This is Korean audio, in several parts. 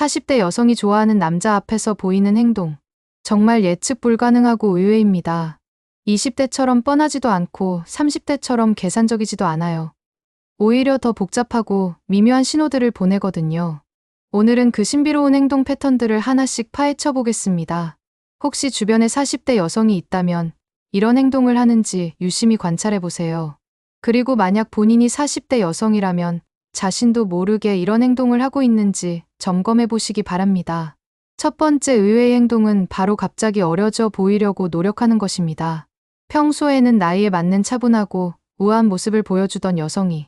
40대 여성이 좋아하는 남자 앞에서 보이는 행동. 정말 예측 불가능하고 의외입니다. 20대처럼 뻔하지도 않고 30대처럼 계산적이지도 않아요. 오히려 더 복잡하고 미묘한 신호들을 보내거든요. 오늘은 그 신비로운 행동 패턴들을 하나씩 파헤쳐 보겠습니다. 혹시 주변에 40대 여성이 있다면 이런 행동을 하는지 유심히 관찰해 보세요. 그리고 만약 본인이 40대 여성이라면 자신도 모르게 이런 행동을 하고 있는지 점검해 보시기 바랍니다. 첫 번째 의외의 행동은 바로 갑자기 어려져 보이려고 노력하는 것입니다. 평소에는 나이에 맞는 차분하고 우아한 모습을 보여주던 여성이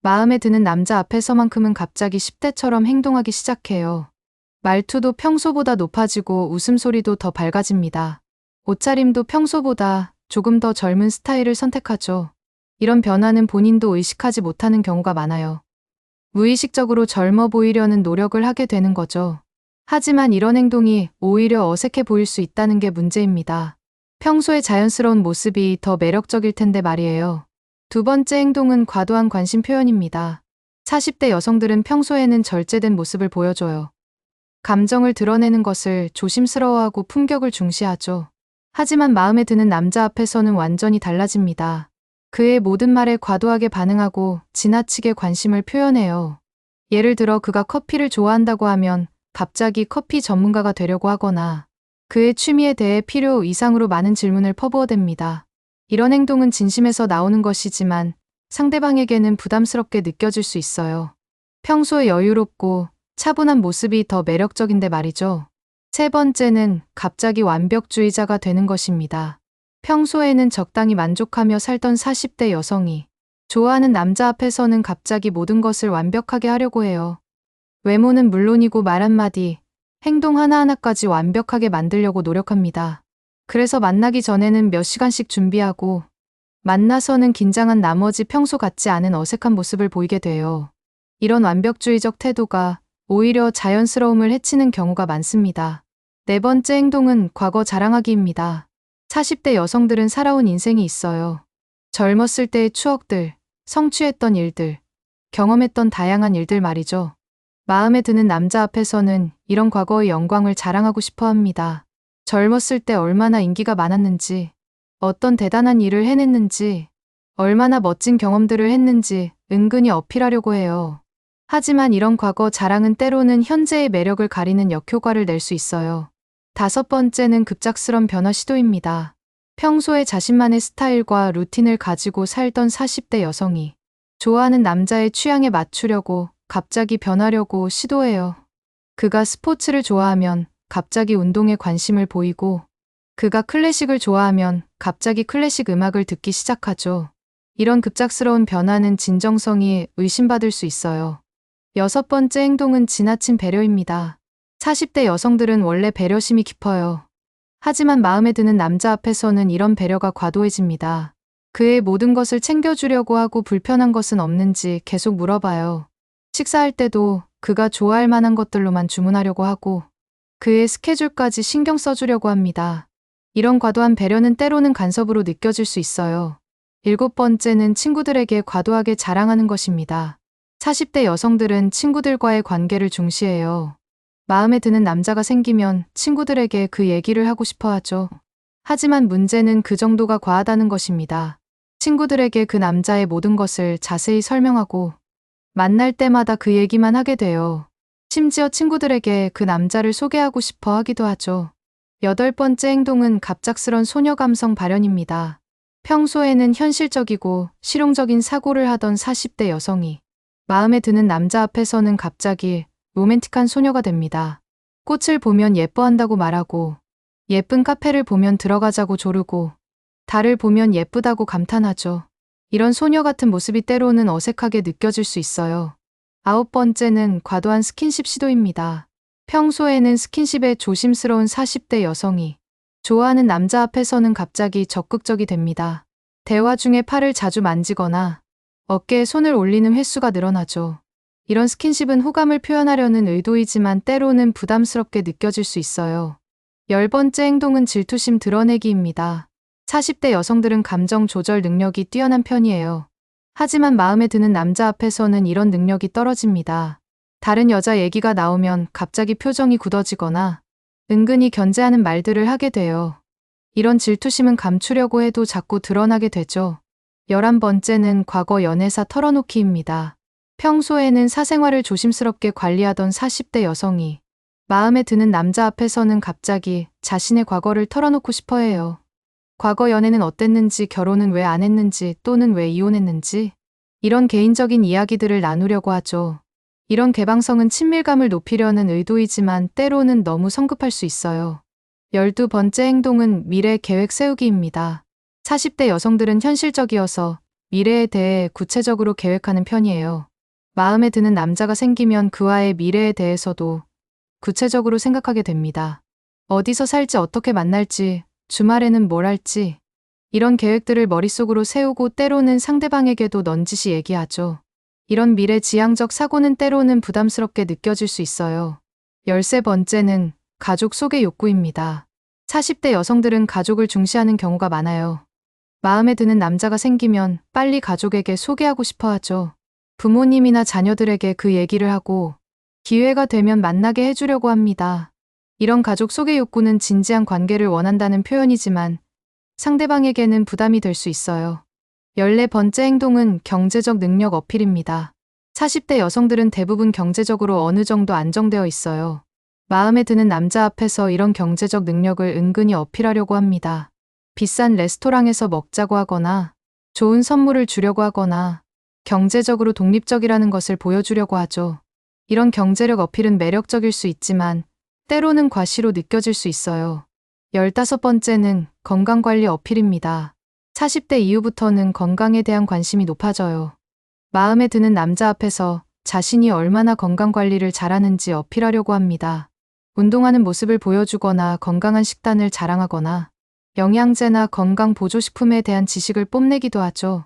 마음에 드는 남자 앞에서만큼은 갑자기 10대처럼 행동하기 시작해요. 말투도 평소보다 높아지고 웃음소리도 더 밝아집니다. 옷차림도 평소보다 조금 더 젊은 스타일을 선택하죠. 이런 변화는 본인도 의식하지 못하는 경우가 많아요. 무의식적으로 젊어 보이려는 노력을 하게 되는 거죠. 하지만 이런 행동이 오히려 어색해 보일 수 있다는 게 문제입니다. 평소의 자연스러운 모습이 더 매력적일 텐데 말이에요. 두 번째 행동은 과도한 관심 표현입니다. 40대 여성들은 평소에는 절제된 모습을 보여줘요. 감정을 드러내는 것을 조심스러워하고 품격을 중시하죠. 하지만 마음에 드는 남자 앞에서는 완전히 달라집니다. 그의 모든 말에 과도하게 반응하고 지나치게 관심을 표현해요. 예를 들어 그가 커피를 좋아한다고 하면 갑자기 커피 전문가가 되려고 하거나 그의 취미에 대해 필요 이상으로 많은 질문을 퍼부어댑니다. 이런 행동은 진심에서 나오는 것이지만 상대방에게는 부담스럽게 느껴질 수 있어요. 평소에 여유롭고 차분한 모습이 더 매력적인데 말이죠. 세 번째는 갑자기 완벽주의자가 되는 것입니다. 평소에는 적당히 만족하며 살던 40대 여성이 좋아하는 남자 앞에서는 갑자기 모든 것을 완벽하게 하려고 해요. 외모는 물론이고 말 한마디, 행동 하나하나까지 완벽하게 만들려고 노력합니다. 그래서 만나기 전에는 몇 시간씩 준비하고 만나서는 긴장한 나머지 평소 같지 않은 어색한 모습을 보이게 돼요. 이런 완벽주의적 태도가 오히려 자연스러움을 해치는 경우가 많습니다. 네 번째 행동은 과거 자랑하기입니다. 40대 여성들은 살아온 인생이 있어요. 젊었을 때의 추억들, 성취했던 일들, 경험했던 다양한 일들 말이죠. 마음에 드는 남자 앞에서는 이런 과거의 영광을 자랑하고 싶어 합니다. 젊었을 때 얼마나 인기가 많았는지, 어떤 대단한 일을 해냈는지, 얼마나 멋진 경험들을 했는지 은근히 어필하려고 해요. 하지만 이런 과거 자랑은 때로는 현재의 매력을 가리는 역효과를 낼 수 있어요. 다섯 번째는 급작스런 변화 시도입니다. 평소에 자신만의 스타일과 루틴을 가지고 살던 40대 여성이 좋아하는 남자의 취향에 맞추려고 갑자기 변하려고 시도해요. 그가 스포츠를 좋아하면 갑자기 운동에 관심을 보이고 그가 클래식을 좋아하면 갑자기 클래식 음악을 듣기 시작하죠. 이런 급작스러운 변화는 진정성이 의심받을 수 있어요. 여섯 번째 행동은 지나친 배려입니다. 40대 여성들은 원래 배려심이 깊어요. 하지만 마음에 드는 남자 앞에서는 이런 배려가 과도해집니다. 그의 모든 것을 챙겨주려고 하고 불편한 것은 없는지 계속 물어봐요. 식사할 때도 그가 좋아할 만한 것들로만 주문하려고 하고 그의 스케줄까지 신경 써주려고 합니다. 이런 과도한 배려는 때로는 간섭으로 느껴질 수 있어요. 일곱 번째는 친구들에게 과도하게 자랑하는 것입니다. 40대 여성들은 친구들과의 관계를 중시해요. 마음에 드는 남자가 생기면 친구들에게 그 얘기를 하고 싶어 하죠. 하지만 문제는 그 정도가 과하다는 것입니다. 친구들에게 그 남자의 모든 것을 자세히 설명하고 만날 때마다 그 얘기만 하게 돼요. 심지어 친구들에게 그 남자를 소개하고 싶어 하기도 하죠. 여덟 번째 행동은 갑작스런 소녀 감성 발현입니다. 평소에는 현실적이고 실용적인 사고를 하던 40대 여성이 마음에 드는 남자 앞에서는 갑자기 로맨틱한 소녀가 됩니다. 꽃을 보면 예뻐한다고 말하고 예쁜 카페를 보면 들어가자고 조르고 달을 보면 예쁘다고 감탄하죠. 이런 소녀 같은 모습이 때로는 어색하게 느껴질 수 있어요. 아홉 번째는 과도한 스킨십 시도입니다. 평소에는 스킨십에 조심스러운 40대 여성이 좋아하는 남자 앞에서는 갑자기 적극적이 됩니다. 대화 중에 팔을 자주 만지거나 어깨에 손을 올리는 횟수가 늘어나죠. 이런 스킨십은 호감을 표현하려는 의도이지만 때로는 부담스럽게 느껴질 수 있어요. 열 번째 행동은 질투심 드러내기입니다. 40대 여성들은 감정 조절 능력이 뛰어난 편이에요. 하지만 마음에 드는 남자 앞에서는 이런 능력이 떨어집니다. 다른 여자 얘기가 나오면 갑자기 표정이 굳어지거나 은근히 견제하는 말들을 하게 돼요. 이런 질투심은 감추려고 해도 자꾸 드러나게 되죠. 11번째는 과거 연애사 털어놓기입니다. 평소에는 사생활을 조심스럽게 관리하던 40대 여성이 마음에 드는 남자 앞에서는 갑자기 자신의 과거를 털어놓고 싶어 해요. 과거 연애는 어땠는지, 결혼은 왜 안 했는지, 또는 왜 이혼했는지, 이런 개인적인 이야기들을 나누려고 하죠. 이런 개방성은 친밀감을 높이려는 의도이지만 때로는 너무 성급할 수 있어요. 12번째 행동은 미래 계획 세우기입니다. 40대 여성들은 현실적이어서 미래에 대해 구체적으로 계획하는 편이에요. 마음에 드는 남자가 생기면 그와의 미래에 대해서도 구체적으로 생각하게 됩니다. 어디서 살지, 어떻게 만날지, 주말에는 뭘 할지, 이런 계획들을 머릿속으로 세우고 때로는 상대방에게도 넌지시 얘기하죠. 이런 미래지향적 사고는 때로는 부담스럽게 느껴질 수 있어요. 13번째는 가족 소개 욕구입니다. 40대 여성들은 가족을 중시하는 경우가 많아요. 마음에 드는 남자가 생기면 빨리 가족에게 소개하고 싶어 하죠. 부모님이나 자녀들에게 그 얘기를 하고 기회가 되면 만나게 해주려고 합니다. 이런 가족 소개 욕구는 진지한 관계를 원한다는 표현이지만 상대방에게는 부담이 될 수 있어요. 14번째 행동은 경제적 능력 어필입니다. 40대 여성들은 대부분 경제적으로 어느 정도 안정되어 있어요. 마음에 드는 남자 앞에서 이런 경제적 능력을 은근히 어필하려고 합니다. 비싼 레스토랑에서 먹자고 하거나 좋은 선물을 주려고 하거나 경제적으로 독립적이라는 것을 보여주려고 하죠. 이런 경제력 어필은 매력적일 수 있지만 때로는 과시로 느껴질 수 있어요. 15번째는 건강관리 어필입니다. 40대 이후부터는 건강에 대한 관심이 높아져요. 마음에 드는 남자 앞에서 자신이 얼마나 건강관리를 잘하는지 어필하려고 합니다. 운동하는 모습을 보여주거나 건강한 식단을 자랑하거나 영양제나 건강 보조식품에 대한 지식을 뽐내기도 하죠.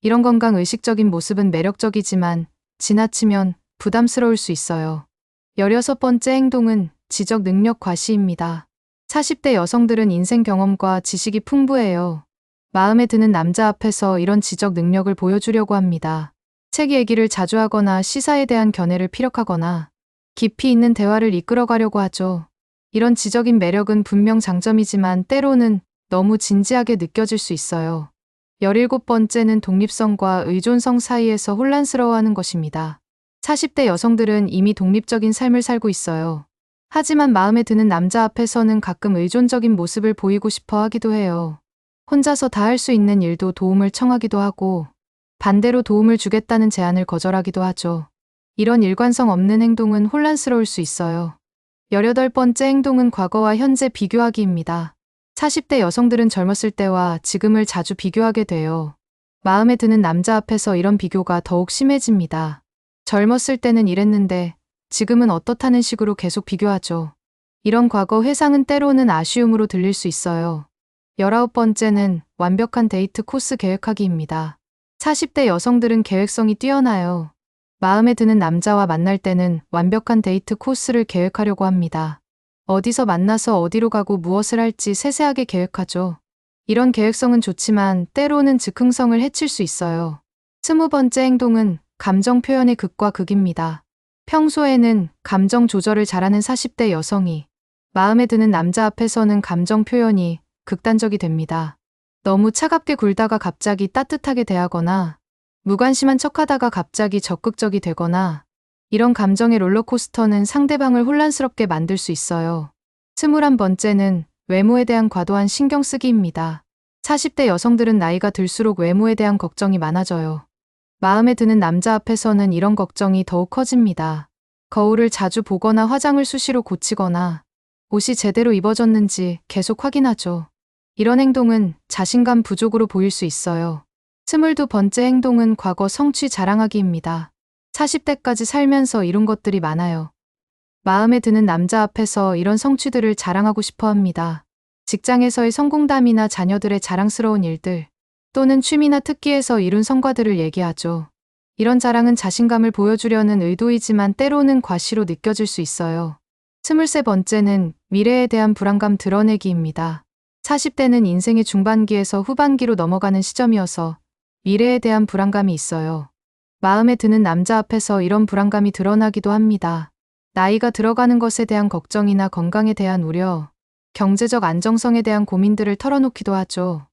이런 건강 의식적인 모습은 매력적이지만 지나치면 부담스러울 수 있어요. 16번째 행동은 지적 능력 과시입니다. 40대 여성들은 인생 경험과 지식이 풍부해요. 마음에 드는 남자 앞에서 이런 지적 능력을 보여주려고 합니다. 책 얘기를 자주 하거나 시사에 대한 견해를 피력하거나 깊이 있는 대화를 이끌어가려고 하죠. 이런 지적인 매력은 분명 장점이지만 때로는 너무 진지하게 느껴질 수 있어요. 17번째는 독립성과 의존성 사이에서 혼란스러워하는 것입니다. 40대 여성들은 이미 독립적인 삶을 살고 있어요. 하지만 마음에 드는 남자 앞에서는 가끔 의존적인 모습을 보이고 싶어 하기도 해요. 혼자서 다 할 수 있는 일도 도움을 청하기도 하고 반대로 도움을 주겠다는 제안을 거절하기도 하죠. 이런 일관성 없는 행동은 혼란스러울 수 있어요. 18번째 행동은 과거와 현재 비교하기입니다. 40대 여성들은 젊었을 때와 지금을 자주 비교하게 돼요. 마음에 드는 남자 앞에서 이런 비교가 더욱 심해집니다. 젊었을 때는 이랬는데 지금은 어떻다는 식으로 계속 비교하죠. 이런 과거 회상은 때로는 아쉬움으로 들릴 수 있어요. 19번째는 완벽한 데이트 코스 계획하기입니다. 40대 여성들은 계획성이 뛰어나요. 마음에 드는 남자와 만날 때는 완벽한 데이트 코스를 계획하려고 합니다. 어디서 만나서 어디로 가고 무엇을 할지 세세하게 계획하죠. 이런 계획성은 좋지만 때로는 즉흥성을 해칠 수 있어요. 20번째 행동은 감정 표현의 극과 극입니다. 평소에는 감정 조절을 잘하는 40대 여성이 마음에 드는 남자 앞에서는 감정 표현이 극단적이 됩니다. 너무 차갑게 굴다가 갑자기 따뜻하게 대하거나 무관심한 척하다가 갑자기 적극적이 되거나 이런 감정의 롤러코스터는 상대방을 혼란스럽게 만들 수 있어요. 21번째는 외모에 대한 과도한 신경 쓰기입니다. 40대 여성들은 나이가 들수록 외모에 대한 걱정이 많아져요. 마음에 드는 남자 앞에서는 이런 걱정이 더욱 커집니다. 거울을 자주 보거나 화장을 수시로 고치거나 옷이 제대로 입어졌는지 계속 확인하죠. 이런 행동은 자신감 부족으로 보일 수 있어요. 22번째 행동은 과거 성취 자랑하기입니다. 40대까지 살면서 이룬 것들이 많아요. 마음에 드는 남자 앞에서 이런 성취들을 자랑하고 싶어 합니다. 직장에서의 성공담이나 자녀들의 자랑스러운 일들, 또는 취미나 특기에서 이룬 성과들을 얘기하죠. 이런 자랑은 자신감을 보여주려는 의도이지만 때로는 과시로 느껴질 수 있어요. 23번째는 미래에 대한 불안감 드러내기입니다. 40대는 인생의 중반기에서 후반기로 넘어가는 시점이어서 미래에 대한 불안감이 있어요. 마음에 드는 남자 앞에서 이런 불안감이 드러나기도 합니다. 나이가 들어가는 것에 대한 걱정이나 건강에 대한 우려, 경제적 안정성에 대한 고민들을 털어놓기도 하죠.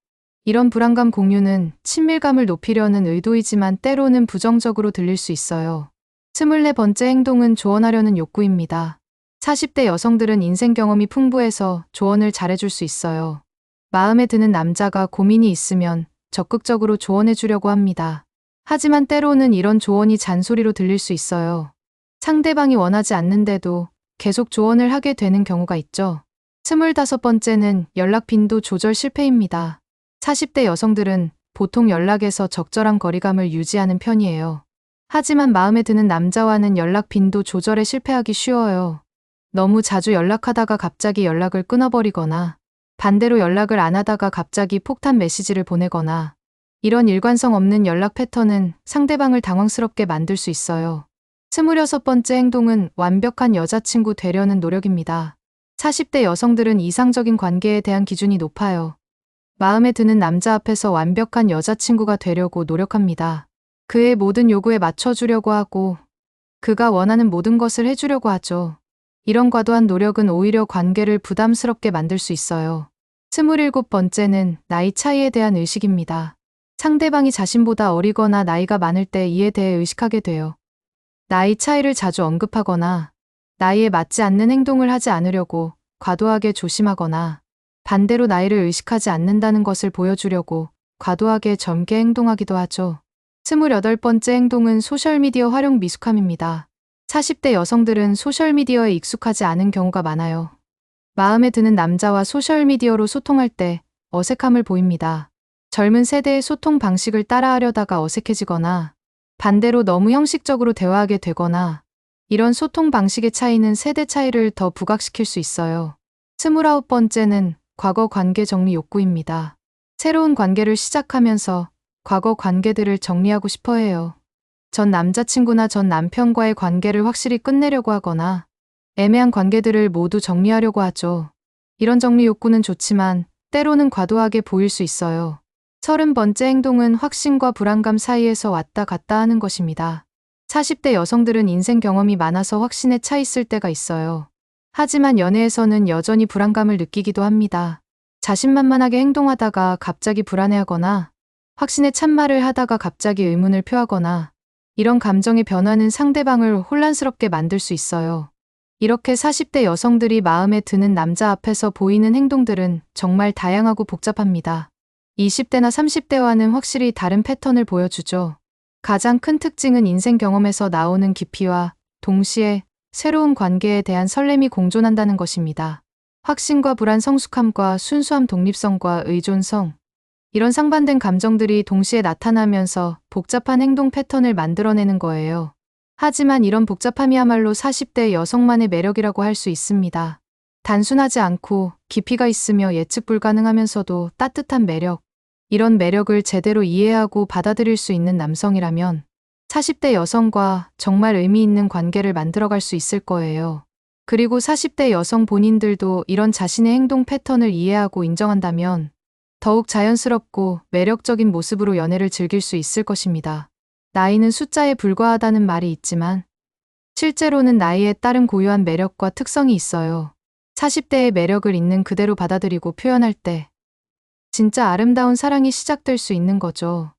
이런 불안감 공유는 친밀감을 높이려는 의도이지만 때로는 부정적으로 들릴 수 있어요. 24번째 행동은 조언하려는 욕구입니다. 40대 여성들은 인생 경험이 풍부해서 조언을 잘해줄 수 있어요. 마음에 드는 남자가 고민이 있으면 적극적으로 조언해 주려고 합니다. 하지만 때로는 이런 조언이 잔소리로 들릴 수 있어요. 상대방이 원하지 않는데도 계속 조언을 하게 되는 경우가 있죠. 25번째는 연락 빈도 조절 실패입니다. 40대 여성들은 보통 연락에서 적절한 거리감을 유지하는 편이에요. 하지만 마음에 드는 남자와는 연락 빈도 조절에 실패하기 쉬워요. 너무 자주 연락하다가 갑자기 연락을 끊어버리거나 반대로 연락을 안 하다가 갑자기 폭탄 메시지를 보내거나 이런 일관성 없는 연락 패턴은 상대방을 당황스럽게 만들 수 있어요. 26번째 행동은 완벽한 여자친구 되려는 노력입니다. 40대 여성들은 이상적인 관계에 대한 기준이 높아요. 마음에 드는 남자 앞에서 완벽한 여자친구가 되려고 노력합니다. 그의 모든 요구에 맞춰주려고 하고 그가 원하는 모든 것을 해주려고 하죠. 이런 과도한 노력은 오히려 관계를 부담스럽게 만들 수 있어요. 27번째는 나이 차이에 대한 의식입니다. 상대방이 자신보다 어리거나 나이가 많을 때 이에 대해 의식하게 돼요. 나이 차이를 자주 언급하거나 나이에 맞지 않는 행동을 하지 않으려고 과도하게 조심하거나 반대로 나이를 의식하지 않는다는 것을 보여주려고 과도하게 젊게 행동하기도 하죠. 28번째 행동은 소셜미디어 활용 미숙함입니다. 40대 여성들은 소셜미디어에 익숙하지 않은 경우가 많아요. 마음에 드는 남자와 소셜미디어로 소통할 때 어색함을 보입니다. 젊은 세대의 소통 방식을 따라하려다가 어색해지거나 반대로 너무 형식적으로 대화하게 되거나 이런 소통 방식의 차이는 세대 차이를 더 부각시킬 수 있어요. 29번째는 과거 관계 정리 욕구입니다. 새로운 관계를 시작하면서 과거 관계들을 정리하고 싶어 해요. 전 남자친구나 전 남편과의 관계를 확실히 끝내려고 하거나 애매한 관계들을 모두 정리하려고 하죠. 이런 정리 욕구는 좋지만 때로는 과도하게 보일 수 있어요. 30번째 행동은 확신과 불안감 사이에서 왔다 갔다 하는 것입니다. 40대 여성들은 인생 경험이 많아서 확신에 차 있을 때가 있어요. 하지만 연애에서는 여전히 불안감을 느끼기도 합니다. 자신만만하게 행동하다가 갑자기 불안해하거나 확신에 찬 말을 하다가 갑자기 의문을 표하거나 이런 감정의 변화는 상대방을 혼란스럽게 만들 수 있어요. 이렇게 40대 여성들이 마음에 드는 남자 앞에서 보이는 행동들은 정말 다양하고 복잡합니다. 20대나 30대와는 확실히 다른 패턴을 보여주죠. 가장 큰 특징은 인생 경험에서 나오는 깊이와 동시에 새로운 관계에 대한 설렘이 공존한다는 것입니다. 확신과 불안, 성숙함과 순수함, 독립성과 의존성, 이런 상반된 감정들이 동시에 나타나면서 복잡한 행동 패턴을 만들어내는 거예요. 하지만 이런 복잡함이야말로 40대 여성만의 매력이라고 할 수 있습니다. 단순하지 않고 깊이가 있으며 예측 불가능하면서도 따뜻한 매력, 이런 매력을 제대로 이해하고 받아들일 수 있는 남성이라면 40대 여성과 정말 의미 있는 관계를 만들어갈 수 있을 거예요. 그리고 40대 여성 본인들도 이런 자신의 행동 패턴을 이해하고 인정한다면 더욱 자연스럽고 매력적인 모습으로 연애를 즐길 수 있을 것입니다. 나이는 숫자에 불과하다는 말이 있지만 실제로는 나이에 따른 고유한 매력과 특성이 있어요. 40대의 매력을 있는 그대로 받아들이고 표현할 때 진짜 아름다운 사랑이 시작될 수 있는 거죠.